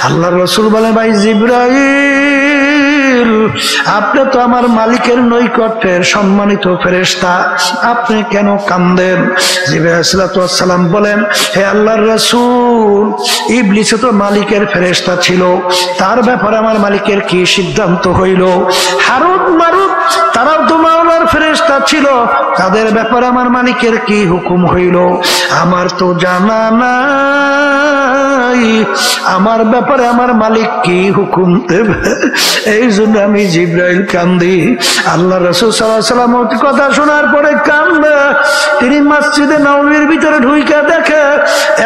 আল্লাহর রাসূল বলেন, ভাই জিবরাইল, আপনি তো আমার মালিকের নৈকট্যের সম্মানিত ফেরেশতা, আপনি কেন কাঁদেন? জিবরাইল আলাইহিস সালাম বলেন, হে আল্লাহর রাসূল, ইবলিস তো মালিকের ফেরেশতা ছিল, তার ব্যাপারে আমার মালিকের কি সিদ্ধান্ত হইল? হারুত মারুত তারাও তো মাওলার ফেরেশতা ছিল, তাদের ব্যাপারে আমার মালিকের কি হুকুম হইল? আমার তো জানা নাই, আমার ব্যাপারে আমার মালিক কি হুকুম দেবে। এই জন্য আমি জিবরাইল কান্দি। আল্লাহ রাসূল সাল্লাল্লাহু আলাইহি ওয়াসাল্লাম কথা শোনার পরে কান্দে। তিনি মসজিদে নববীর ভিতরে ঢুইকা দেখে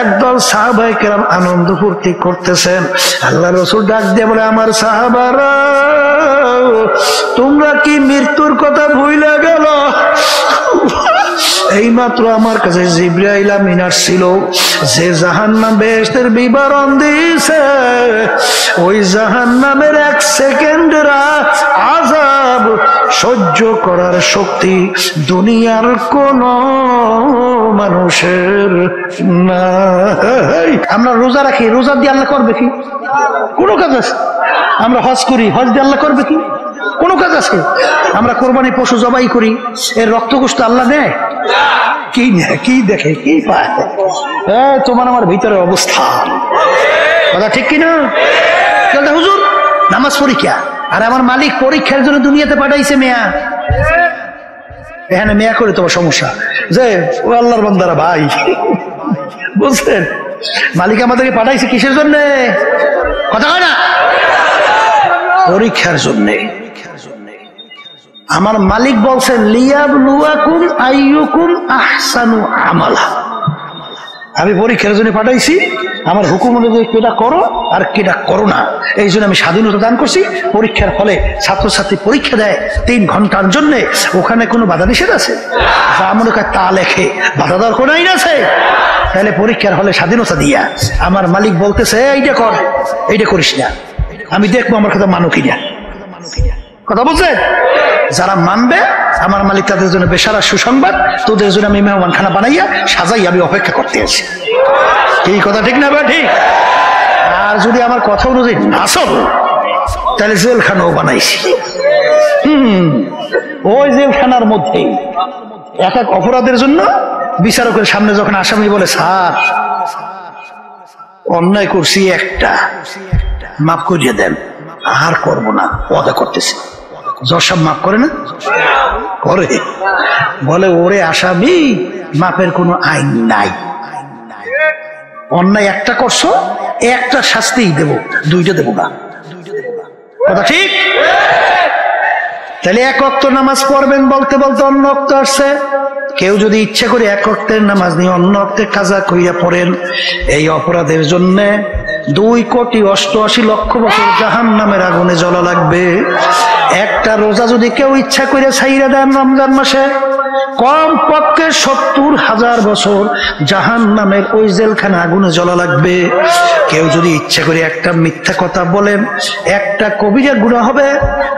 একদল সাহাবায়ে কেরাম আনন্দ ফুর্তি করতেছেন। আল্লাহ রাসূল ডাক দিয়ে বলে, আমার সাহাবারা, তোমরা কি মৃত্যুর কথা ভুলে গেল? এইমাত্র আমার কাছে জিবরাইল আমিন আসছিল, যে জাহান্নাম বেহেশতের বিবরণ দিয়েছে, ওই জাহান্নামের এক সেকেন্ডের আযাব সহ্য করার শক্তি দুনিয়ার কোন মানুষের নাই। আমরা রোজা রাখি, রোজা দিয়ে আল্লাহ করবে কি? কোন কাজ আছে? আমরা হজ করি, হজ দিয়ে আল্লাহ করবে কি? কোন কাজ আছে? আমরা কোরবানি পশু জবাই করি, এর রক্ত গোশত আল্লাহ দেয় কি? নেয় কি? দেখে কি পায়? তোমার আমার ভিতরে অবস্থা, কথা ঠিক কিনা? হুজুর নামাজ পরীক্ষা, আর আমার মালিক পরীক্ষার জন্য দুনিয়াতে পাঠাইছে মেয়া। এখানে মেয়া করে তোমার সমস্যা, যে ও আল্লাহর বান্দারা ভাই, বুঝছেন? মালিক আমাদেরকে পাঠাইছে কিসের জন্য? কথা হয় না? পরীক্ষার জন্যে। আমার মালিক বলছেন, লিয়াবলুয়াকুম আইয়ুকুম আহসানু আমালা। আমি পরীক্ষার জন্য পাঠাইছি, আমার হুকুম অনুযায়ী কেটা করো আর কেটা করো না। এই জন্য আমি স্বাধীনতা দান করছি। পরীক্ষার ফলে ছাত্রছাত্রী পরীক্ষা দেয় 3 ঘন্টার জন্য, ওখানে কোনো বাধা নিষেধ আছে? যা মনে করে তা লেখে, বাধা দেওয়ার কোনো আইন আছে? তাহলে পরীক্ষার হলে স্বাধীনতা দিয়া আমার মালিক বলতেছে, এইটা কর, এইটা করিস না, আমি দেখবো আমার কথা মানো কিনা। কথা বলছেন? যারা মানবে আমার মালিক তাদের জন্য বেশারা সুসংবাদ, তোদের জন্য আমি মেহমান খানা বানাইয়া সাজাই আমি অপেক্ষা করতে আছি। এই কথা ঠিক না ভাই? ঠিক। আর যদি আমার কথা অনুযায়ী না চল, তাহলে জেলখানাও বানাইছি। ওই জেলখানার মধ্যে এক এক অপরাধের জন্য বিচারকের সামনে যখন আসামি বলে, স্যার অন্যায় করছি একটা, মাফ করিয়ে দেন, আর করবো না, ওয়াদা করতেছি। জজ সাহেব মাফ করে না? করে। বলে, ওরে আসামি, মাপের কোনো আইন নাই, অন্যায় একটা করছো, একটা শাস্তিই দেব, 2টা দেব না। কথা ঠিক? তাহলে 1 ওয়াক্ত নামাজ পড়বেন বলতে বলতে অন্য ওয়াক্ত আসছে। কেউ যদি ইচ্ছে করে 1 ওয়াক্তের নামাজ নিয়ে অন্য ওয়াক্তে কাজা কইরা পড়েন, এই অপরাধের জন্য 2,88,00,000 বছর জাহান্নামের আগুনে জ্বলা লাগবে। একটা রোজা যদি কেউ ইচ্ছা করে ছাইরা দেন রমজান মাসে, কম পক্ষে 70,000 বছর জাহান্নামের ওই জেলখানা আগুনে জ্বলা লাগবে। কেউ যদি ইচ্ছা করে একটা মিথ্যা কথা বলেন, একটা কবিরা গুনাহ হবে,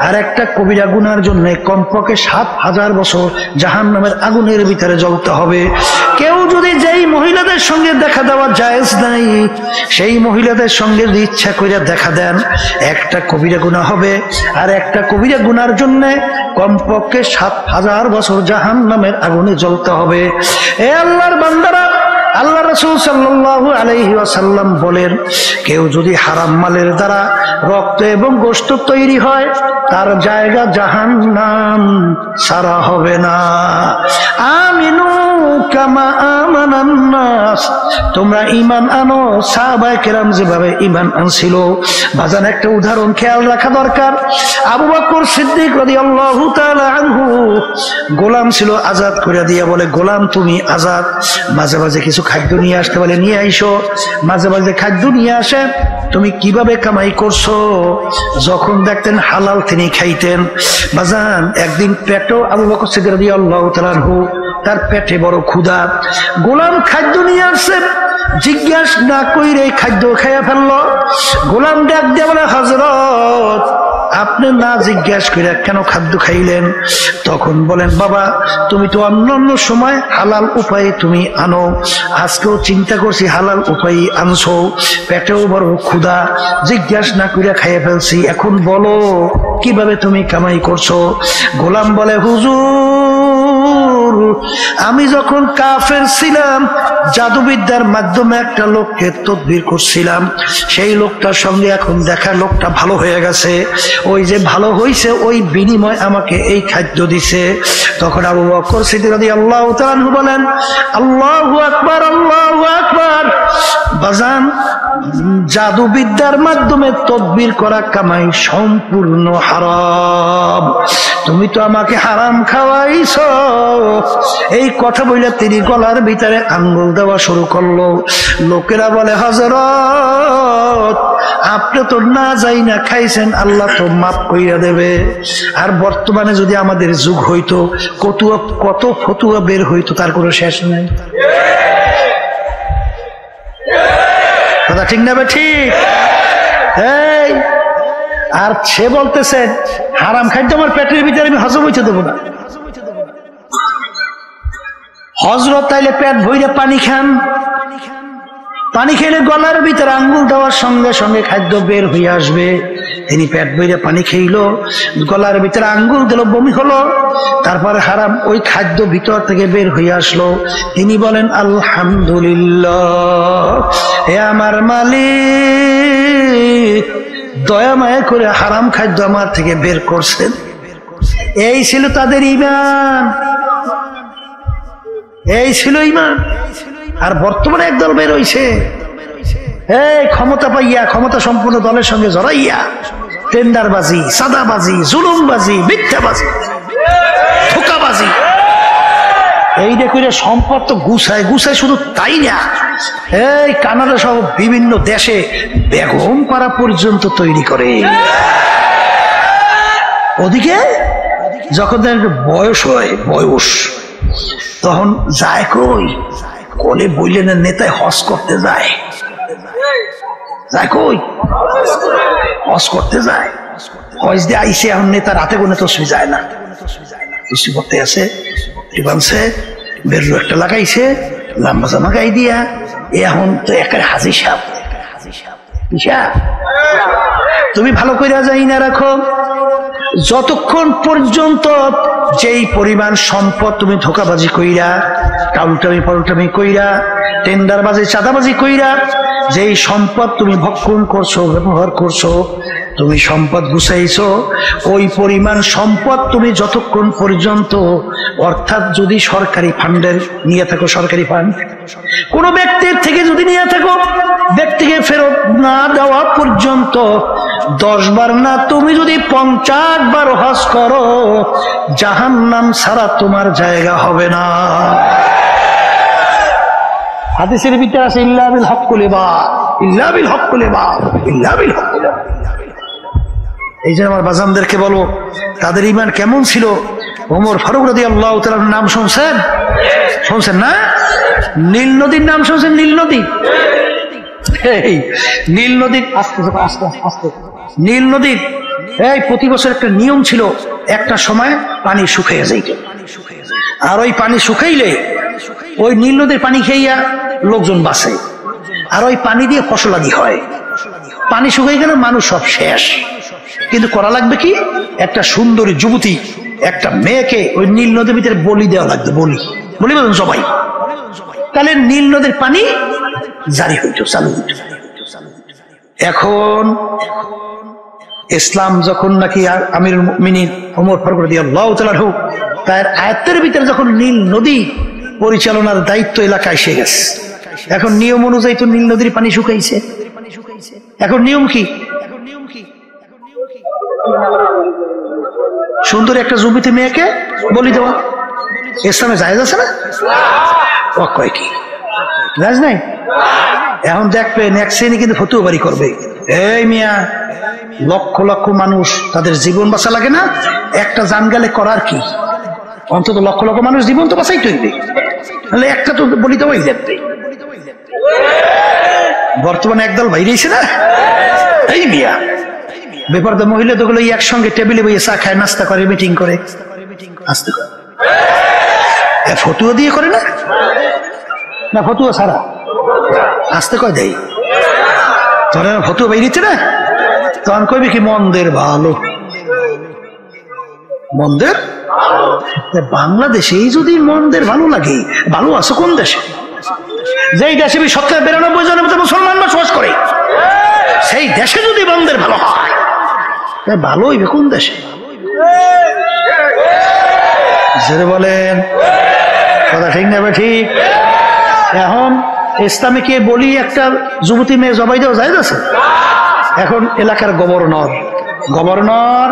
আর একটা কবিরা গুনার জন্য কমপক্ষে 7,000 বছর জাহান্নামের আগুনের ভিতরে জ্বলতে হবে। কেউ যদি যেই মহিলাদের সঙ্গে দেখা দেওয়া জায়েজ নাই, সেই মহিলাদের সঙ্গে যদি ইচ্ছা করে দেখা দেন, একটা কবিরা গুনাহ হবে, আর একটা কবিরা গুনার জন্য কমপক্ষে 7,000 বছর জাহান্নামের আগুনে জ্বলতে হবে। এ আল্লাহর বান্দারা, আল্লাহ রাসূল সাল্লাল্লাহু আলাইহি ওয়াসাল্লাম বলেন, কেউ যদি হারাম মালের দ্বারা রক্ত এবং গোশত তৈরি হয়, তার জায়গা জাহান্নাম ছাড়া হবে না। আমিনু কামা আমানান নাস, তোমরা ঈমান আনো সাহাবায়ে কেরাম যেভাবে ঈমান আনছিল। বাজান একটা উদাহরণ খেয়াল রাখা দরকার। আবু বকর সিদ্দিক রাদিয়াল্লাহু তাআলা আনহু গোলাম ছিল, আজাদ করে দিয়া বলে, গোলাম তুমি আজাদ। মাঝে মাঝে কিছু খাদ্য নিয়ে আসতে বলে, নিয়ে আইসো। মাঝে মাঝে খাদ্য নিয়ে আসে। তুমি কিভাবে কামাই করছো? যখন দেখতেন হালাল তিনি খাইতেন। বাজান একদিন পেটও আবু বকর সিদ্দিক রাদিয়াল্লাহু তাআলা আনহু, তার পেটে বড় ক্ষুধা। গোলাম খাদ্য নিয়ে আসছে, জিজ্ঞাসা না কইরে খাদ্য খাইয়া ফেললো। গোলাম ডাক দিয়ে বলে, হযরত আপনি না জিজ্ঞাসা করে কেন খাদ্য খাইলেন? তখন বলেন, বাবা তুমি তো অন্যান্য সময় হালাল উপায়ে তুমি আনো, আজকেও চিন্তা করছি হালাল উপায়ে আনছো, পেটেও বড় ক্ষুধা, জিজ্ঞাসা না করে খাইয়ে ফেলছি, এখন বলো কিভাবে তুমি কামাই করছো? গোলাম বলে, হুজুর আমি যখন কাফের ছিলাম জাদুবিদ্যার মাধ্যমে একটা লোককে তদবির করছিলাম, সেই লোকটার সঙ্গে এখন দেখা লোকটা ভালো হয়ে গেছে, ওই যে ভালো হয়েছে ওই বিনিময় আমাকে এই খাদ্য দিছে। তখন আবু বকর সিদ্দিক রাদিয়াল্লাহু তাআলা আনহু বলেন, আল্লাহু আকবার, আল্লাহু আকবার। বাজান জাদুবিদ্যার মাধ্যমে তদবির করা কামাই সম্পূর্ণ হারাম, তুমি তো আমাকে হারাম খাওয়াইছো। এই কথা বলে তিনি গলার ভিতরে আঙ্গুল দেওয়া শুরু করলো। লোকেরা বলে, হযরত আপনি তো না যাই না খাইছেন, আল্লাহ তো মাফ কইরা দেবে। আর বর্তমানে যদি আমাদের যুগ হইতো কত ফতুয়া বের হইতো, তার কোনো শেষ নাই। কথা ঠিক না? ঠিক। এই আর সে বলতেছে হারাম খাদ্য আমার পেটের ভিতরে আমি হজম হইতে দেবো না। হযরত তাইলে পেট ভইরা পানি খান, পানি খেলে গলার ভিতরে আঙ্গুল দেওয়ার সঙ্গে সঙ্গে খাদ্য বের হয়ে আসবে। তিনি পেট ভইরা পানি খেইলো, গলার ভিতরে আঙ্গুল দিল, বমি হলো, তারপরে হারাম ওই খাদ্য ভিতর থেকে বের হয়ে আসলো। তিনি বলেন, আলহামদুলিল্লাহ, হে আমার মালিক, দয়া মায়া করে হারাম খাদ্য আমার থেকে বের করছেন। এই ছিল তাদের ঈমান, এই ছিল ঈমান। আর বর্তমানে একদল বের হইছে, এই ক্ষমতা পাইয়া ক্ষমতা সম্পূর্ণ দলের সঙ্গে জড়াইয়া টেন্ডারবাজি, সাদাবাজি, জুলুমবাজি, মিথ্যাবাজি, ধোঁকাবাজি, এইটা করে সম্পদ তো গুছায় গুছায়। শুধু তাই না, এই কানাডা সহ বিভিন্ন দেশে বেগম পাড়া পর্যন্ত তৈরি করে। ওদিকে যখন বয়স হয়, বয়স তখন যায় কই, কোলে বইলেন নেতায় হজ করতে যায়, যায় কই হজ করতে যায়। হজ দিয়ে আইসে এখন নেতা রাতে কোনে তসবি যায় না, তসবি করতে আছে, বানছে বেরু একটা লাগাইছে, লম্বা জামা গাই দিয়া, এখন তো একের হাজি সাপ। তুমি ভালো করে যাই না রাখো, যতক্ষণ পর্যন্ত যেই পরিমাণ সম্পদ তুমি ধোকাবাজি কইরা, টাউলটামি পাল্টামি কইরা, টেন্ডারবাজি, চাঁদাবাজি কইরা যেই সম্পদ তুমি ভক্ষণ করছো, ব্যবহার করছো, তুমি সম্পদ গুছাইছো, ওই পরিমাণ সম্পদ তুমি যতক্ষণ পর্যন্ত, অর্থাৎ যদি সরকারি ফান্ডের নিয়ে থাকো, সরকারি ফান্ড কোন ব্যক্তির থেকে যদি নিয়ে থাকো, ব্যক্তিকে ফেরত না দেওয়া পর্যন্ত 10 বার না, তুমি যদি 50 বার হজ করো, জাহান্নাম ছাড়া তোমার জায়গা হবে না। হাদিসের ভিতরে আছে, ইল্লা বিল হক্কুল ইবাদ, ইল্লা বিল হক্কুল ইবাদ, ইল্লা বিল হক্কুল ইবাদ। এই যে আমার বাজানদেরকে বলো তাদের ঈমান কেমন ছিল। ওমর ফারুক রাদিয়াল্লাহু তাআলার নাম শুনছেন? শুনছেন না? নীল নদীর নাম শুনছেন? নীল নদী, এই নীল নদীর আস্তে আস্তে আস্তে নীল নদীর এই প্রতি বছর একটা নিয়ম ছিল, একটা সময় পানি শুকিয়ে যাইত, আর ওই পানি শুকাইলে ওই নীল নদীর পানি খেইয়া লোকজন বাঁচে, আর ওই পানি দিয়ে ফসলাদি হয়। পানি শুকাই গেলে মানুষ সব শেষ, কিন্তু করা লাগবে কি, একটা সুন্দরী যুবতী, একটা মেয়েকে ওই নীল নদীর ভিতরে বলি দেওয়া লাগবে, বলি বলেন সবাই, তাহলে নীল নদীর পানি জারি হইত, চালু হইত। এখন ইসলাম যখন নাকি আমিরুল মুমিনিন ওমর ফারুক রাদিয়াল্লাহু তাআলা আনহু তার আয়াতের ভিতরে যখন নীল নদী পরিচালনার দায়িত্ব এলাকায় এসে গেছে, এখন নিয়ম অনুযায়ী তো নীল নদীর পানি শুকাইছে, এখন নিয়ম কি, সুন্দর একটা যুবতী মেয়েকে বলি দেওয়া ইসলামে জায়েজ আছে না? ও কয় কি জায়েজ নাই? এখন দেখবেন এক শ্রেণী কিন্তু ফতুয়াবাড়ি করবে, এই মিয়া লক্ষ লক্ষ মানুষ, তাদের জীবন বাঁচা লাগে না, একটা জান গেলে করার কি, অন্তত লক্ষ লক্ষ মানুষ জীবন তো বাঁচাইতে হইবে, তাহলে একটা তো বলি দেওয়াই দেখবে। বর্তমানে একদল বাইরেছে না, এই মিয়া বেপরদা মহিলা তো গুলো একসঙ্গে টেবিলে বইয়ে চা খায়, নাস্তা করে, মিটিং করে, আসতে করে, ফতুয়া দিয়ে করে না, না ফতুয়া ছাড়া আসতে কয় দেয়, তোর ফতুয়া বেরিয়েছে না, তখন কইবে কি মন্দের ভালো, মন্দের বাংলাদেশে যদি মন্দের ভালো লাগে, ভালো আছে কোন দেশে? যেই দেশে 92% জনের মতো মুসলমান বসবাস করে, সেই দেশে যদি মন্দের ভালো হয়, ভালো হইবে কোন দেশে? জোরে বলেন, কথা ঠিক না? ঠিক। এখন ইসলামে কে বলি একটা যুবতী মেয়ে জবাই দেওয়া যায় আছে? এখন এলাকার গভর্নর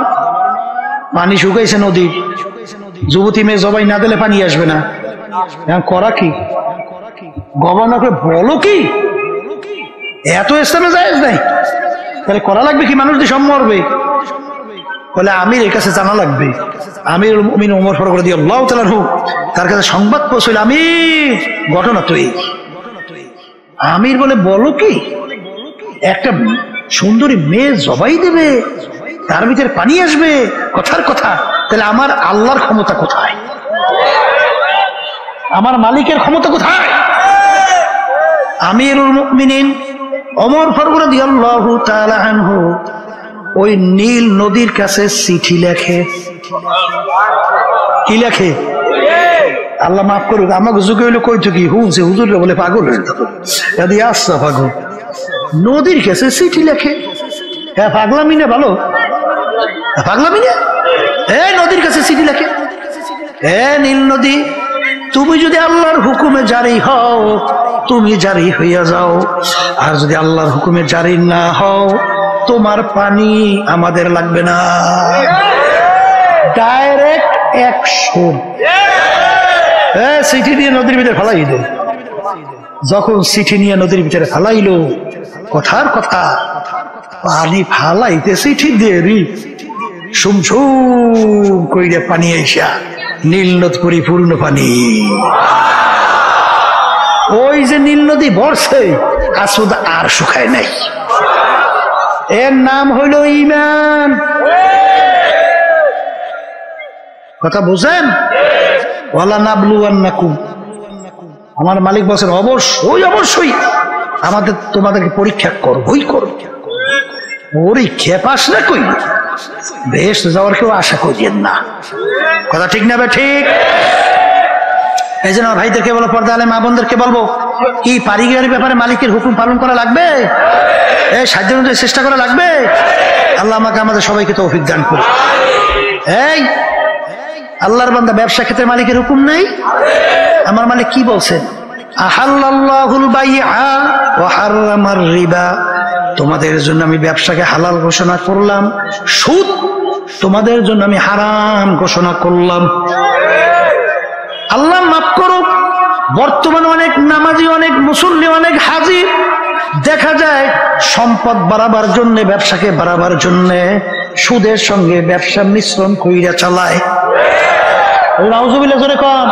পানি শুকাইছে নদীর, যুবতী মেয়ে জবাই না দিলে পানি আসবে না, এখন করা কি? গভর্নরকে বলো কি এত ইসলামে জায়েজ নাই, তাহলে করা লাগবে কি? মানুষ দিয়ে সব মরবে, বলে আমির এর কাছে জানা লাগবে। আমির মুমিন ওমর ফারুক রাদিয়াল্লাহু তাআলা আনহু তার কাছে সংবাদ পৌঁছল, আমির ঘটনা তো এই। আমির বলে বলো কি, একটা সুন্দরী মেয়ে জবাই দেবে, তার ভিতরে পানি আসবে, কথার কথা, তাহলে আমার আল্লাহর ক্ষমতা কোথায়? আমার মালিকের ক্ষমতা কোথায়? আমিরুল মুমিনিন ওমর ফারুক রাদিয়াল্লাহু তাআলা আনহু ওই নীল নদীর কাছে চিঠি লেখে। কি লেখে? আল্লাহ মাফ করুক, আমাকে যুগে হইলে কইতো কি হুজে হুজুর বলে পাগল হয়ে যেত, আসছে পাগল। নদীর কাছে চিঠি লেখে, হ্যাঁ পাগলামি না? ভালো পাগলামি না? নদীর কাছে চিঠি লেখে, নীল নদী, তুমি যদি আল্লাহর হুকুমে জারি হও, তুমি জারি হইয়া যাও, আর যদি আল্লাহর হুকুমে জারি না হও, তোমার পানি আমাদের লাগবে না। Direct action. চিঠি নিয়ে নদীর ভিতরে ফেলাইল। যখন চিঠি নিয়ে নদীর ভিতরে ফেলাইল, কথার কথা, পানি ফালাইতে চিঠি দেরি, সুমসুম কইরে পানি আইসা নীল নদ পরিপূর্ণ পানি। ওই যে নীল নদী বর্ষে আসুদ আর শুকায় নাই, এর নাম হইল ঈমান। কথা বুঝেন? ওয়ালা নাবলুয়ান্নাকুম, আমার মালিক বলেন অবশ্যই অবশ্যই তোমাদেরকে পরীক্ষা করবই করব। পরীক্ষা পাস না কই বেহেশত যাওয়ার কেউ আশা করিয়েন না। কথা ঠিক না? ঠিক। এই জন্য ভাইদেরকে বলো, পর্দা আলে মা বোনদেরকে বলবো, কি পারিবারিক ব্যাপারে মালিকের হুকুম পালন করা লাগবে, এই সাধ্য অনুযায়ী চেষ্টা করা লাগবে। আল্লাহ আমাকে আমাদের সবাইকে তৌফিক দান করুন। এই আল্লাহর বান্দা, ব্যবসা ক্ষেত্রে মালিকের হুকুম নাই? আমার মালিক কি বলছেন? আহাল্লাল্লাহুল বাইআ ওয়া হারামার রিবা, তোমাদের জন্য আমি ব্যবসাকে হালাল ঘোষণা করলাম, সুদ তোমাদের জন্য আমি হারাম ঘোষণা করলাম। আল্লাহ মাফ করুক, বর্তমানে অনেক নামাজি, অনেক মুসল্লি, অনেক হাজি দেখা যায় সম্পদ বাড়াবার জন্য, ব্যবসাকে বাড়াবার জন্য সুদের সঙ্গে ব্যবসা মিশ্রণ কইরা চালায়। নাউজুবিল্লাহ জোরে কম।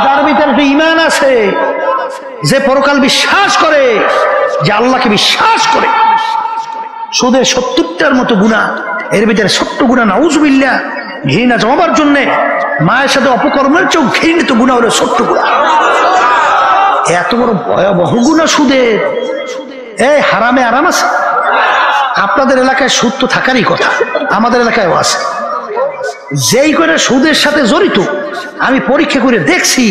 যার ভিতরে একটু ঈমান আছে, যে পরকাল বিশ্বাস করে, যে আল্লাহকে বিশ্বাস করে, সুদের 70টার মতো গুনাহ, এর ভিতরে 70 গুনাহ নাউজুবিল্লাহ, ঘৃণা জমাবার জন্য মায়ের সাথে অপকর্মের চেয়েও ঘৃণিত গুনাহ হলো 70 গুনাহ। এত বড় ভয়াবহ গুনাহ সুদের। এই হারামে আরাম আছে? আপনাদের এলাকায় সুদ তো থাকারই কথা, আমাদের এলাকায়ও আছে। যেই করে সুদের সাথে জড়িত, আমি পরীক্ষা করে দেখছি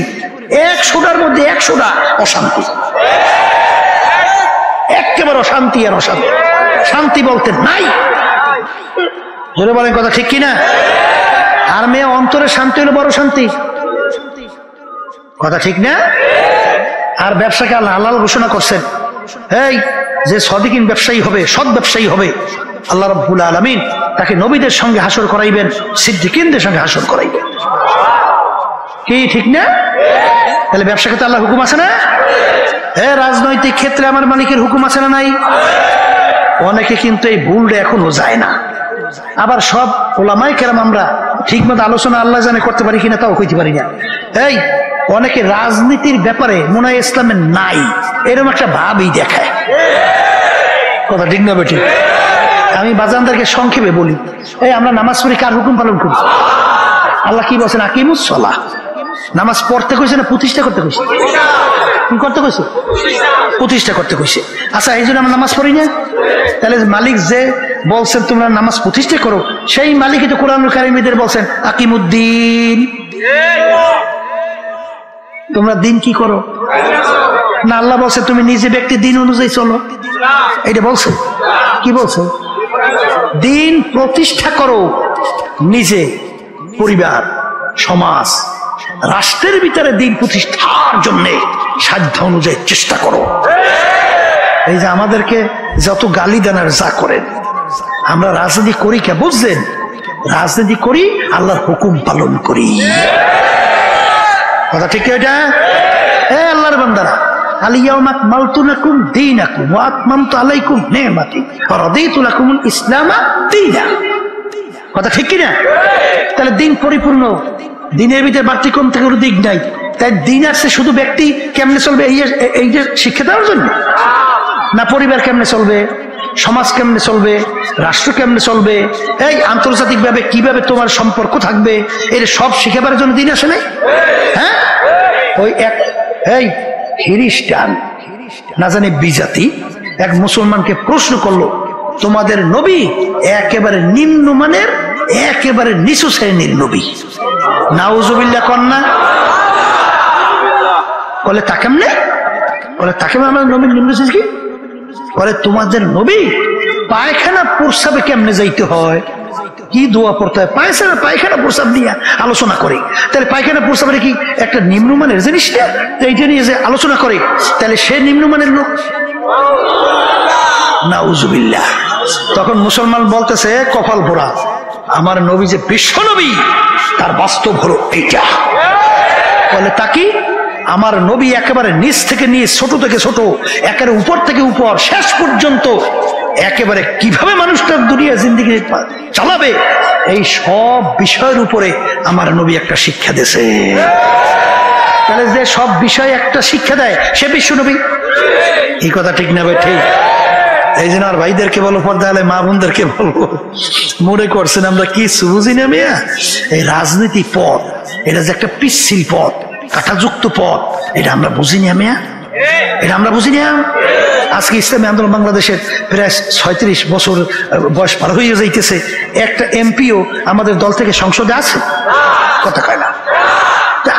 100টার মধ্যে 100টা অশান্তি, একেবারে অশান্তি আর অশান্তি, শান্তি বলতে নাই। জোরে বলেন, কথা ঠিক কিনা? আর মেয়ে অন্তরে শান্তি হলো বড় শান্তি, কথা ঠিক না? আর ব্যবসাকে আল্লাহ হালাল ঘোষণা করছেন। এই যে সদিকিন ব্যবসায়ী হবে, সৎ ব্যবসায়ী হবে, আল্লাহ রাব্বুল আলামিন তাকে নবীদের সঙ্গে হাসর করাইবেন, সিদ্দিকিনদের সঙ্গে হাসর করাইবেন। কি ঠিক না? তাহলে ব্যবসা ক্ষেত্রে আল্লাহর হুকুম আছে না? রাজনৈতিক ক্ষেত্রে আমার মালিকের হুকুম আছে না নাই? অনেকে কিন্তু এই ভুলটা এখনো যায় না। আবার সব ওলামায়ে কেরাম আমরা ঠিক মতো আলোচনা আল্লাহ জানে করতে পারি কিনা তাও কইতে পারি না। এই অনেকে রাজনীতির ব্যাপারে মনে হয় ইসলামের নাই, এরকম একটা ভাবই দেখায়। কথা ঠিক না বেটি? আমি বাজানদেরকে সংক্ষেপে বলি, এই আমরা নামাজ পড়ি কার হুকুম পালন করি? আল্লাহ কি বলছেন? আকিমুস সালাহ। নামাজ পড়তে কইছে না প্রতিষ্ঠা করতে কইছে? কি করতে কইছে? প্রতিষ্ঠা করতে কইছে। আচ্ছা, এই জন্য আমরা নামাজ পড়ি না? তাহলে মালিক যে বলছেন তোমরা নামাজ প্রতিষ্ঠা করো, সেই মালিকই তো কোরআনুল কারীমের বলছেন আকিমুদ্দিন। তোমরা দিন কি করো না? আল্লাহ বলছে তুমি নিজে ব্যক্তি দিন অনুযায়ী চলো, এটা বলছে? কি বলছে? দিন প্রতিষ্ঠা করো, নিজে, পরিবার, সমাজ, রাষ্ট্রের ভিতরে দিন প্রতিষ্ঠার জন্য সাধ্য অনুযায়ী চেষ্টা করো। এই যে আমাদেরকে যত গালি দেন আর যা করেন, আমরা রাজনীতি করি কে বুঝলেন? রাজনীতি করি আল্লাহর হুকুম পালন করি। কথা ঠিক এটা? আল্লাহর বান্দারা, আলিয়াউমা আকমালতু লাকুম দীনাকুম ওয়া আতমামতু আলাইকুম নি'মাতি ওয়া রাদিতু লাকুমুল ইসলামা দীনা। কথা ঠিক কি না? তাহলে দিন পরিপূর্ণ, দিনের ভিতরে বাড়তি কম থেকে কোনো দিক নাই। তাই দিন আসছে শুধু ব্যক্তি কেমনে চলবে এই যে শিক্ষা দেওয়ার জন্য না? পরিবার কেমনে চলবে, সমাজ কেমনে চলবে, রাষ্ট্র কেমনে চলবে, এই আন্তর্জাতিক ভাবে কিভাবে তোমার সম্পর্ক থাকবে, এর সব শিখাবার জন্য দিন আসে নাই? হ্যাঁ, ওই এক এই খ্রিস্টান না জানি বিজাতি এক মুসলমানকে প্রশ্ন করলো, তোমাদের নবী একেবারে নিম্নমানের, একেবারে নিচু শ্রেণীর নবী। নাউজুবিল্লাহ কন্যা বলে তা কেমনে? বলে তাকে আমার নবীর নিম্ন শ্রেণী কি? বলে তোমাদের নবী পায়খানা প্রস্রাবে কেমনে যাইতে হয়, কি দোয়া পড়তে হয়, পায়খানা প্রস্রাব নিয়ে আলোচনা করে। তাহলে পায়খানা প্রস্রাবের কি একটা নিম্নমানের জিনিসটা, এইটা নিয়ে যে আলোচনা করে, তাহলে সে নিম্নমানের লোক। নাউজুবিল্লাহ। তখন মুসলমান বলতেছে কপাল পোড়া, আমার নবী যে বিশ্ব নবী, তার বাস্তব হলো এইটা। বলে তা কি? আমার নবী একেবারে নিচ থেকে নিচ, ছোট থেকে ছোট, একেবারে উপর থেকে উপর, শেষ পর্যন্ত একেবারে কিভাবে মানুষটা দুনিয়া জিন্দেগি চালাবে, এই সব বিষয়ের উপরে আমার নবী একটা শিক্ষা দিয়েছে। তাহলে যে সব বিষয়ে একটা শিক্ষা দেয় সে বিশ্ব নবী। এই কথা ঠিক না ভাই? ঠিক। এই জন্য আর ভাইদেরকে বলো, পর্দা আলে মা বোনদেরকে বলবো, মনে করছেন আমরা কি বুঝি না মিয়া? এই রাজনীতি পথ, এটা যে একটা পিচ্ছিল পথ, কাঁটাযুক্ত পথ, এটা আমরা বুঝিনি মিয়া, এটা আমরা বুঝিনি। আজকে ইসলামী আন্দোলন বাংলাদেশের প্রায় 36 বছর বয়স পার হয়ে যাইতেছে, একটা এমপিও আমাদের দল থেকে সংসদে আছে, কথা কয় না।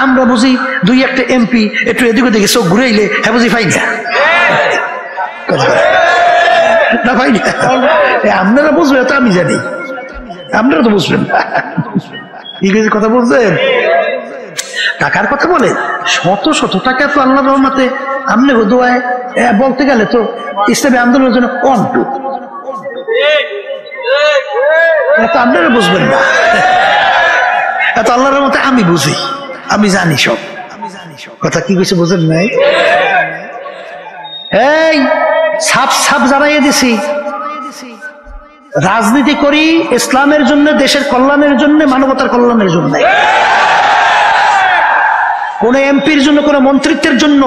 আমরা বুঝি দুই একটা এমপি একটু এদিক ওদিকে চোখ ঘুরাইলে হ্যাঁ বুঝি পাই না, না পাই না। আপনারা বুঝবেন তো আমি জানি, আপনারা তো বুঝবেন না। ইংরেজি কথা বলছেন, টাকার কথা বলে শত শত টাকা তো আল্লাহর রহমতে আমনে দোয়ায় বলতে গেলে তো ইসলামী আন্দোলনের জন্য অন্টু, আপনারা বুঝবেন না। এত আল্লাহর রহমতে আমি বুঝি, আমি জানি সব কথা। কি কইছে বুঝেন নাই? এই সাপ সাপ জানাইয়ে দিছি, রাজনীতি করি ইসলামের জন্য, দেশের কল্যাণের জন্য, মানবতার কল্যাণের জন্য, কোন এমপির জন্য, কোন মন্ত্রিত্বের জন্য,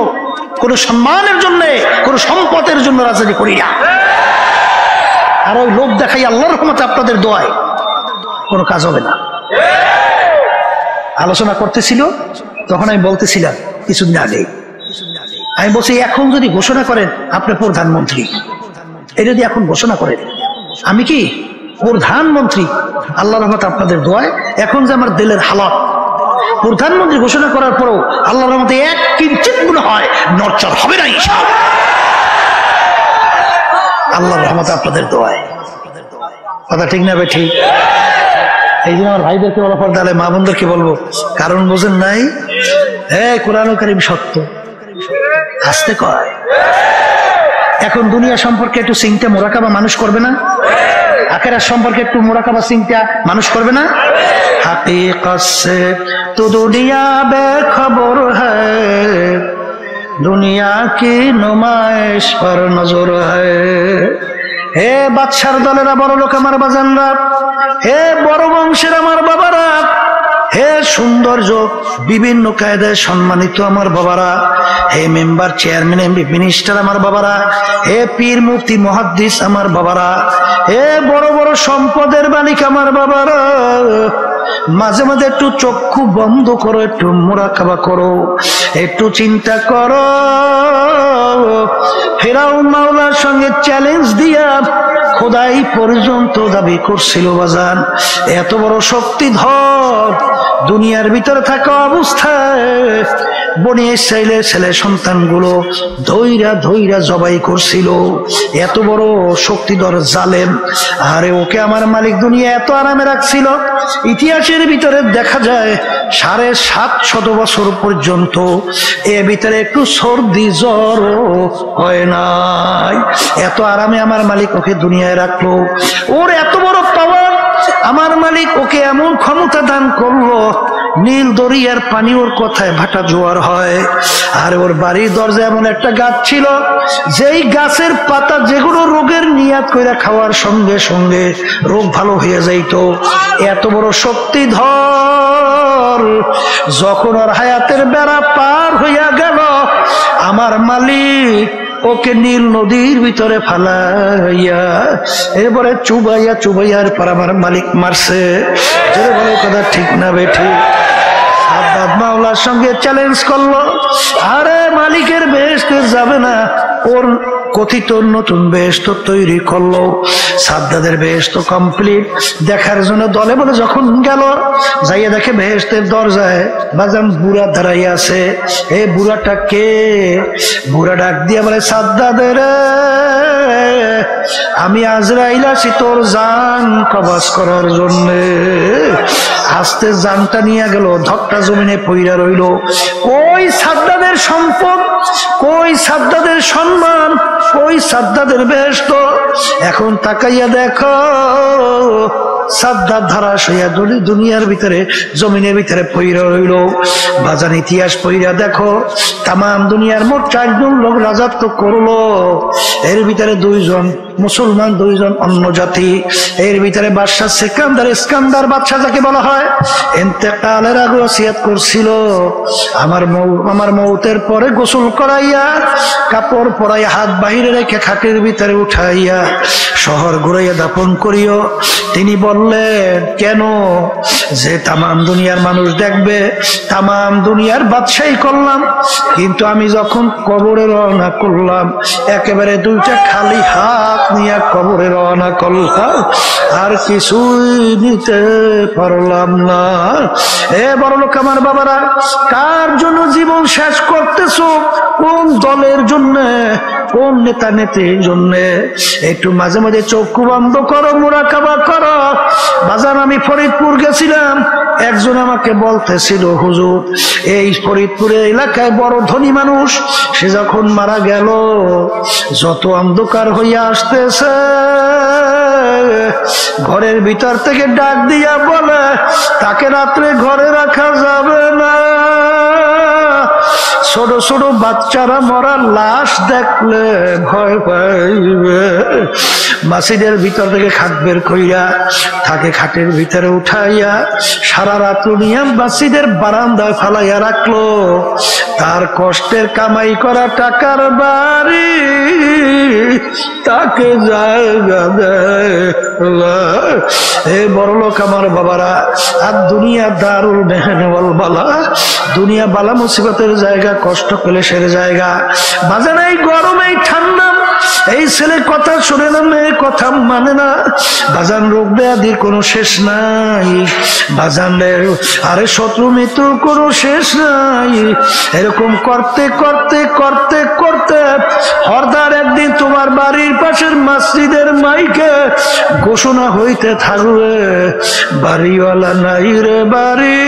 কোন সম্মানের জন্য, কোন সম্পদের জন্য রাজনীতি করি না। আর ওই লোক দেখাই আল্লাহর রহমতে আপনাদের দোয়ায় কোনো কাজ হবে না। আলোচনা করতেছিল তখন আমি বলতেছিলাম কিছুদিন আগে, আমি বলছি এখন যদি ঘোষণা করেন আপনি প্রধানমন্ত্রী, এটা যদি এখন ঘোষণা করেন আমি কি প্রধানমন্ত্রী, আল্লাহর রহমতে আপনাদের দোয়ায় এখন যে আমার দিলের হালাত, প্রধানমন্ত্রী ঘোষণা করার পরও আল্লাহর রহমতে এক কিঞ্চিত মনে হয় নড়চড় হবে না ইনশাআল্লাহ, আল্লাহর রহমতে আপনাদের দোয়ায়। কথা ঠিক না ভাই? ঠিক। এই জন্য আমার ভাইদেরকে বলা পর তাহলে মা বোনদেরকে বলবো, কারণ বোঝেন নাই, কোরআনুল কারীম সত্য, আসতে কয়। এখন দুনিয়া সম্পর্কে একটু চিন্তা মোরাকাবা মানুষ করবে না? আখিরাত সম্পর্কে একটু মোরাকাবা চিন্তা মানুষ করবে না? হাকিকত সে তো দুনিয়া বেখবর হ্যায়, দুনিয়া কি নুমাইশ পর নজর হ্যায়। হে বাদশার দলেরা, বড় লোক আমার বাজানরা, হে বড় বংশের আমার বাবারা, হে সৌন্দর্য বিভিন্ন কায়দায় সম্মানিত আমার বাবারা, হে মেম্বার চেয়ারম্যান এমপি মিনিস্টার আমার বাবারা, হে পীর মুফতি মুহাদ্দিস আমার বাবারা, হে বড় বড় সম্পদের মালিক আমার বাবারা, মাঝে মাঝে একটু চক্ষু বন্ধ করো, একটু মুরাকাবা করো, একটু চিন্তা করো। ফেরাউন মাওলার সঙ্গে চ্যালেঞ্জ দিয়া খোদাই পর্যন্ত দাবি করছিল বাজান, এত বড় শক্তিধর দুনিয়ার ভিতরে থাকা অবস্থায় বনি ইসরাইলের ছেলে সন্তানগুলো ধৈরা ধৈরা জবাই করছিল। এত বড় শক্তিধর জালেম, আরে ওকে আমার মালিক দুনিয়া এত আরামে রাখছিল। ইতিহাসের ভিতরে দেখা যায় 750 বছর পর্যন্ত এর ভিতরে একটু সর্দি জ্বর হয় নাই। এত আরামে আমার মালিক ওকে দুনিয়ায় রাখলো। ওর এত বড় পাওয়ার, আমার মালিক ওকে এমন ক্ষমতা দান করলো, নীল দরিয়ার পানি ওর কথায় ভাটা জোয়ার হয়। আর ওর বাড়ির দরজা এমন একটা গাছ ছিল, যেই গাছের পাতা যেগুলো রোগের নিয়াত করে খাওয়ার সঙ্গে সঙ্গে রোগ ভালো হয়ে যাইত। এত বড় শক্তিধর। যখন ওর হায়াতের বেড়া পার হইয়া গেল, আমার মালিক ওকে নীল নদীর ভিতরে ফালাইয়া এরপরে চুবাইয়া চুবাইয়ার পর আমার মালিক মারছে। যেটা বলে কথা ঠিক না বেঠি? সাদ্দাত মাওলার সঙ্গে চ্যালেঞ্জ করলো, আরে মালিকের বেহেশতে যাবে না, ওর কথিত নতুন বেহেশত তৈরি করলো। সাদ্দাতের বেহেশত কমপ্লিট দেখার জন্য দলে বলে যখন গেল, যাইয়া দেখে বেহেশতের দরজায় বাজান বুড়া দাঁড়াইয়া আছে। এই বুড়াটা কে? বুড়া ডাক দিয়া বলে, সাদ্দাদের আমি আজরাইল আছি তোর জান কবজ করার জন্য। আস্তে জানটা নিয়ে গেল, ধকটা জমিনে পইরা রইল। কই সাদ্দাদের সম্পদ, কই সাদ্দাদের সম্মান, কই সাদ্দাদের বেহেশত? এখন তাকাইয়া দেখো, সাদ্দাত ধারাশ হইয়া দুনিয়ার ভিতরে জমিনের ভিতরে পইরা রইল। বাজান ইতিহাস পইরা দেখো, তাম দুনিয়ার মোট 4 জন লোক রাজত্ব করলো। এর ভিতরে 2 জন মুসলমান, 2 জন অন্য জাতি। এর ভিতরে বাদশাহ ইস্কান্দার বাদশাহ যাকে বলা হয়, ইন্তেকালের আগে ওসিয়ত করছিল, আমার মৌতের পরে গোসল করাইয়া কাপড় পরাইয়া হাত বাহিরে রেখে খাটের ভিতরে উঠাইয়া শহর ঘুরাইয়া দাপন করিও। তিনি বললেন, কেন? যে তাম দুনিয়ার মানুষ দেখবে, তাম দুনিয়ার বাদশাহী করলাম, কিন্তু আমি যখন কবরে রওনা করলাম একেবারে 2টা খালি হাত নিয়ে কবরে রওনা করলাম, আর কিছুই নিতে পারলাম না। এ বড় লোক আমার বাবারা, কার জন্য জীবন শেষ করতেছো? কোন দলের জন্য, কোন নেতা নেত্রীর জন্য? একটু মাঝে মাঝে চক্ষু বন্ধ করো, মুরাকাবা করো। বাজান আমি ফরিদপুর গেছিলাম, একজন আমাকে বলতেছিল, হুজুর এই ফরিদপুরের এলাকায় বড় ধনী মানুষ, সে যখন মারা গেল যত অন্ধকার হইয়া আসতেছে, ঘরের ভিতর থেকে ডাক দিয়া বলে তাকে রাত্রে ঘরে রাখা যাবে না। ছোট ছোট বাচ্চারা মরা লাশ দেখলে ভয় পাইবে। মসজিদের ভিতর থেকে খাট বের কইরা তাকে খাটের ভিতরে উঠাইয়া সারা রাত নিয়ে মসজিদের বারান্দায় ফালাইয়া রাখলো। তার কষ্টের কামাই করা টাকার বাড়ি তাকে জায়গা দেয়। এ বড় লোক আমার বাবারা, আর দুনিয়া দারুল মেহনে ওয়াল বালা, দুনিয়া বালা মুসিবতের জায়গা, কষ্ট ক্লেশের জায়গা। বাজান এই গরমে ঠান্ডা, এই ছেলে কথা শুনে না, মেয়ে কথা মানে না। বাজান রোগ ব্যাধির কোনো শেষ নাই, বাজানের আরে শত্রু মৃত্যুর কোনো শেষ নাই। এরকম করতে করতে করতে করতে হরদার একদিন তোমার বাড়ির পাশের মসজিদের মাইকে ঘোষণা হইতে থাকবে, বাড়িওয়ালা নাই রে বাড়ি,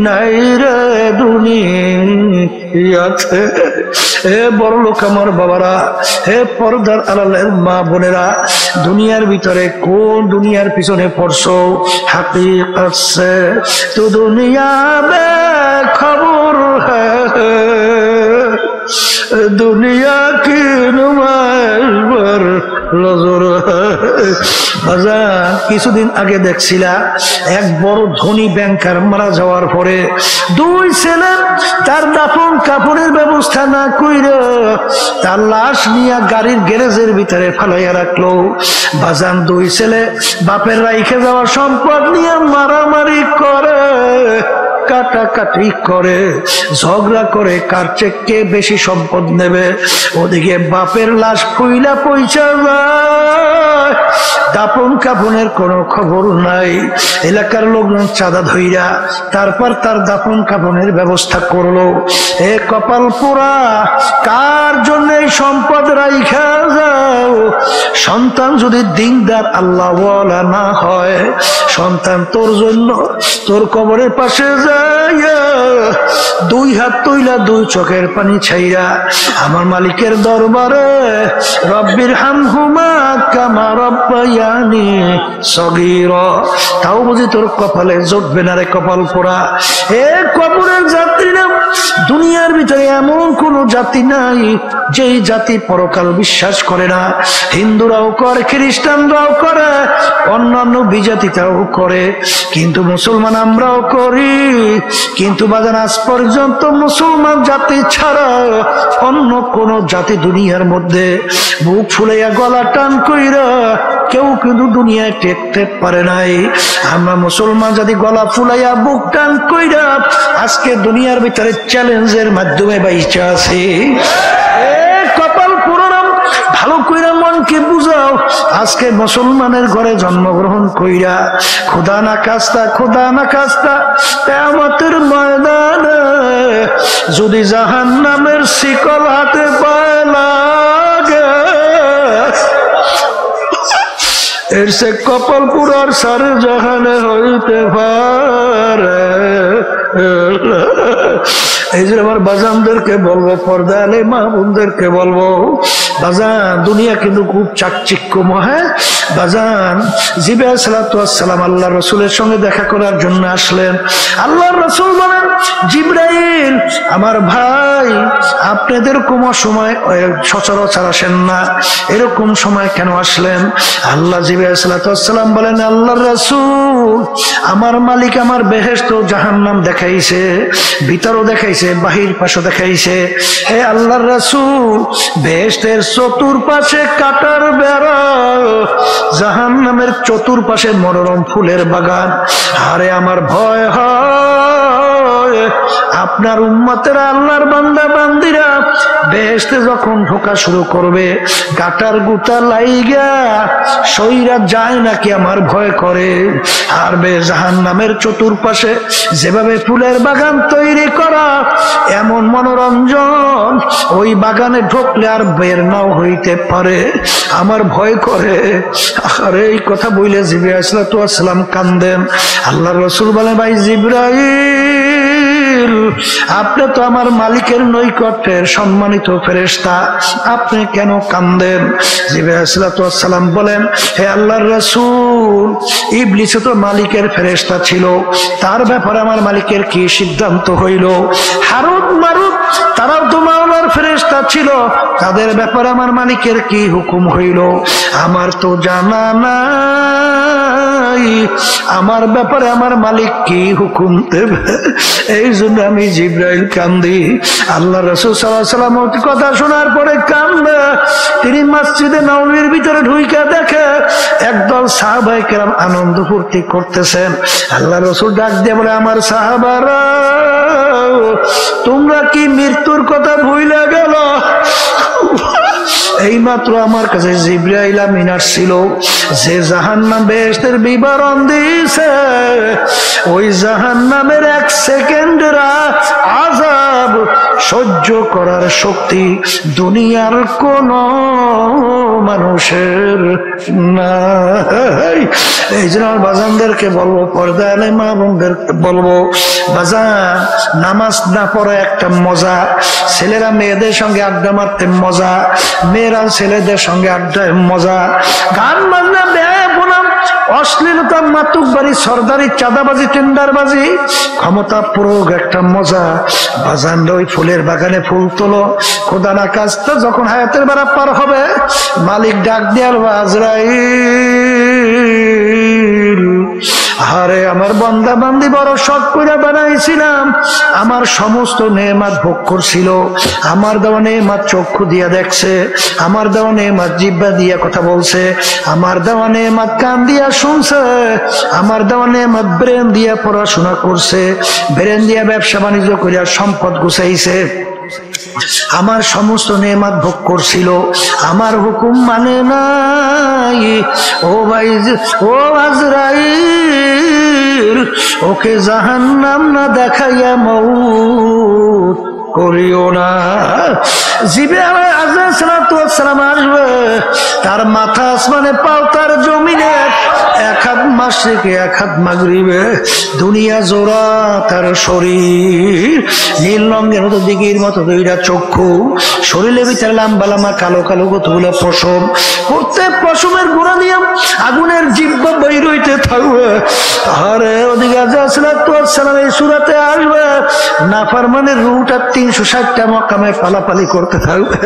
নাই রে দুনিয়াতে। হে বড় লোক আমার বাবারা, হে পর্দার আড়ালের মা বোনেরা, দুনিয়ার ভিতরে কোন দুনিয়ার পিছনে পড়ছো? হাকিকত সে তো দুনিয়া বে খবর হ্যায়, দুনিয়া কি নুমাইশ पर नजर है। বাজার কিছুদিন আগে দেখছিলা এক বড় ধনী ব্যাংকার মারা যাওয়ার পরে দুই ছেলে তার দাফন কাপড়ের ব্যবস্থা না কইরা তার লাশ নিয়ে গাড়ির গ্যারেজের ভিতরে ফালাইয়া রাখলো। বাজান দুই ছেলে বাপের রাইখে যাওয়া সম্পদ নিয়ে মারামারি করে, কাটাকাটি করে, ঝগড়া করে, কার চেয়ে কে বেশি সম্পদ নেবে। ওদিকে বাপের লাশ কইলা পয়সা যায়, দাপন কাপনের কোনো খবর নাই। এলাকার লোকজন চাঁদা ধইরা তারপর তার দাপন কাপনের ব্যবস্থা করলো। এ কপাল পোড়া, কার জন্য এই সম্পদ রাইখা যাও? সন্তান যদি দিনদার আল্লাহওয়ালা না হয়, সন্তান তোর জন্য তোর কবরের পাশে যাইয়া দুই হাত তুইলা দুই চোখের পানি ছাইরা আমার মালিকের দরবারে রব্বির হামহুমা কামা রব্বায়ানি সগীরা, তাও বুঝি তোর কপালে জুটবে না রে কপাল পোড়া। এ কবরের যাত্রীরা, দুনিয়ার ভিতরে এমন কোন জাতি নাই যেই জাতি পরকাল বিশ্বাস করে না। হিন্দুরাও করে, খ্রিস্টানরাও করে, অন্যান্য বিজাতিটাও করে, কিন্তু মুসলমান আমরাও করি। কিন্তু বাজান আজ পর্যন্ত মুসলমান জাতি ছাড়া অন্য কোন জাতি দুনিয়ার মধ্যে বুক ফুলাইয়া গলা টান কইরা কেউ কিন্তু দুনিয়ায় টেকতে পারে নাই। আমরা মুসলমান জাতি গলা ফুলাইয়া বুক টান কইরা আজকে দুনিয়ার ভিতরে চ্যালেঞ্জের মাধ্যমে বাইচা আছি। কপাল পুরোনাম ভালো কইরা মনকে বুঝাও। আজকে মুসলমানের ঘরে জন্মগ্রহণ কইরা খোদা না কাস্তা, খোদা না কাস্তা কিয়ামতের ময়দানে যদি জাহান্নামের শিকল হাতে পায় লাগে, এর সে কপাল পুরার সারে জাহানে হইতে পারে। এই যে আমার বাজানদেরকে বলবো, পর্দা আলে মা বোনদেরকে বলবো, বাজান দুনিয়া কিন্তু খুব চাকচিক্যময়। বাজান জিবরাইল আলাইহিস সালাতু ওয়াস সালাম আল্লাহ রাসূলের সঙ্গে দেখা করার জন্য আসলেন। আল্লাহর রাসূল বলেন, জিবরাইল আমার ভাই, আপনাদের কোন সময় সচরাচর আসেন না, এরকম সময় কেন আসলেন? আল্লাহ জিবরাইল আলাইহিস সালাতু ওয়াস সালাম বলেন, আল্লাহর রাসূল আমার মালিক আমার বেহেশত ও জাহান্নাম দেখাইছে, ভিতরও দেখাইছে, বাহির পাশও দেখাইছে। হে আল্লাহর রাসূল, বেহেশতের চতুর্পাশে কাটার বেড়া, জাহান্নামের চতুর্পাশে মনোরম ফুলের বাগান। আরে আমার ভয় হয় আপনার উম্মতেরা, আল্লাহর বান্দা বান্দিরা বেহেশতে যখন ঢোকা শুরু করবে, কাটার গুটা লাইগা সইরা যায় নাকি আমার ভয় করে। আর জাহান্নামের চতুর্পাশে যেভাবে ফুলের বাগান তৈরি করা, এমন মনোরঞ্জন, ওই বাগানে ঢুকলে আর বের নাও হইতে পারে, আমার ভয় করে। আরে এই কথা বইলে জিবরাইল আলাইহিস সালাতু ওয়াস সালাম কান্দেন। আল্লাহর রাসূল বলেন, ভাই জিবরাইল, আপনি তো আমার মালিকের নৈকট্যের সম্মানিত ফেরেশতা, আপনি কেন কান্দেন? জিবরাইল আলাইহিস সালাতু ওয়াস সালাম বলেন, হে আল্লাহর রাসূল, ইবলিস তো মালিকের ফেরেশতা ছিল, তার ব্যাপারে আমার মালিকের কি সিদ্ধান্ত হইল? হারুত মারুত তারাও তো মাওলার ফেরেশতা ছিল, তাদের ব্যাপারে আমার মালিকের কি হুকুম হইল? আমার তো জানা নাই, আমার ব্যাপারে আমার মালিক কি হুকুম দেবে। এই জন্য আমি জিবরাইল কান্দি। আল্লাহ রাসূল সাল্লাল্লাহু আলাইহি ওয়াসাল্লাম কথা শোনার পরে কান্দে। তিনি মসজিদে নববীর ভিতরে ঢুইকা দেখে একদল সাহাবায়ে কেরাম আনন্দ ফুর্তি করতেছেন। আল্লাহ রাসূল ডাক দিয়ে বলে, আমার সাহাবারা, তোমরা কি মৃত্যুর কথা ভুইলা গেল? এইমাত্র আমার কাছে জিবরাইল আমিন আসছিল, যে জাহান্নাম বেহেশতের বিবরণ দিয়েছে, ওই জাহান্নামের এক সেকেন্ডের আযাব সহ্য করার শক্তি দুনিয়ার কোন মানুষের নাই। এই জন্য বাজানদেরকে বলবো, পর্দা আলে মা বোনদেরকে বলবো, বাজান নামাজ না পড়া একটা মজা, ছেলেরা মেয়েদের সঙ্গে আড্ডা মারতে মজা, মেয়েরা ছেলেদের সঙ্গে আড্ডায় মজা, গান বাজনা বেয়াপনাম অশ্লীলতা মাতুকবাড়ি সরদারি চাঁদাবাজি টেন্ডারবাজি ক্ষমতা প্রয়োগ একটা মজা। বাজান ওই ফুলের বাগানে ফুল তোলো, খোদা না কাজটা যখন হায়াতের বেড়া পার হবে, মালিক ডাক দেয়ার আজরাইল আরে আমার বান্দা বান্দি বড় শখ করে বানাইছিলাম, আমার সমস্ত নেয়ামত ভোগ করছিল, আমার দেওয়া নেয়ামত চক্ষু দিয়া দেখছে, আমার দেওয়া নেয়ামত জিহ্বা দিয়া কথা বলছে, আমার দেওয়া নেয়ামত কান দিয়া শুনছে, আমার দেওয়া নেয়ামত ব্রেন দিয়া পড়াশোনা করছে, ব্রেন দিয়া ব্যবসা বাণিজ্য করিয়া সম্পদ গুছাইছে, আমার সমস্ত নেয়ামত ভোগ করছিল, আমার হুকুম মানে নাই। ও ভাই, ও আজরাইল, ওকে জাহান্নাম না দেখাইয়া মউত করিও না। জিবে আজরাইল সালাতু ওয়াস সালাম আসবে, তার মাথা আসমানে, পাও তার জমিনে, এক হাত মাশরিকে এক হাত মাগরিবে, দুনিয়া জোড়া তার শরীর, নীল রঙের মতো দিঘির মতো দুইটা চক্ষু, শরীরের ভিতরে লাম্বা লাম্বা কালো কালো কতগুলো পশম, প্রত্যেক পশমের গোড়া দিয়ে আগুনের জিহ্বা বাইর হইতে থাকবে। আরে ওদিকে আজরাইল এই সূরাতে আসবে, নাফরমানের রূহটা 360টা মকামে পালাপালি করতে থাকবে।